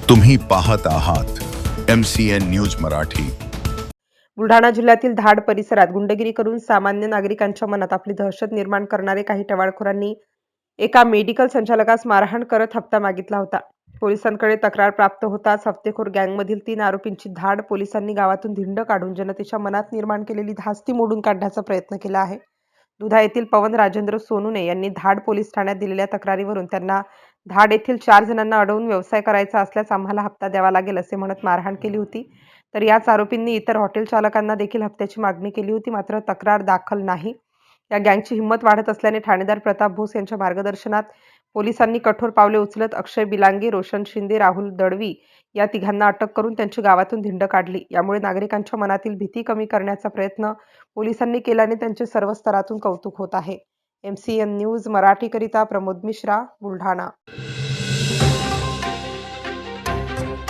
तुम्ही पाहत आहात MCN न्यूज मराठी। बुलढाणा जिल्ह्यातील धाड परिसरात गुंडगिरी करून सामान्य नागरिकांच्या मनात आपली दहशत निर्माण करणारे काही टवाळखोरांनी एका मेडिकल संचालकास मारहाण करत हप्ता मागितला होता। पोलिसांकडे तक्रार प्राप्त होताच हफ्तेखोर गँगमधील 3 आरोपींची धाड पोलिसांनी गावातून धिंड काढून जनतेच्या मनात निर्माण केलेली धास्ती मोडून काढण्याचा प्रयत्न केला आहे। दुधा येथील पवन राजेंद्र सोनुने यांनी धाड पोलीस ठाण्यात दिलेल्या तक्रारीवरून त्यांना धाड येथील 4 जणांना अडवून व्यवसाय करायचा असल्यास आम्हाला हप्ता द्यावा लागेल असे म्हणत मारहाण केली होती। तर याच आरोपींनी इतर हॉटेल चालकांना देखील हप्त्याची मागणी केली होती, मात्र तक्रार दाखल नाही। या गँगची हिंमत वाढत असल्याने ठाणेदार प्रताप भोस यांच्या मार्गदर्शनात पोलिसांनी कठोर पावले उचलत अक्षय बिलांगे, रोशन शिंदे, राहुल दळवी या तिघांना अटक करून त्यांची गावातून धिंड काढली। यामुळे नागरिकांच्या मनातील भीती कमी करण्याचा प्रयत्न पोलिसांनी केल्याने त्यांचे सर्व स्तरातून कौतुक होत आहे। MCN न्यूज मराठीकरिता प्रमोद मिश्रा, बुलढाणा।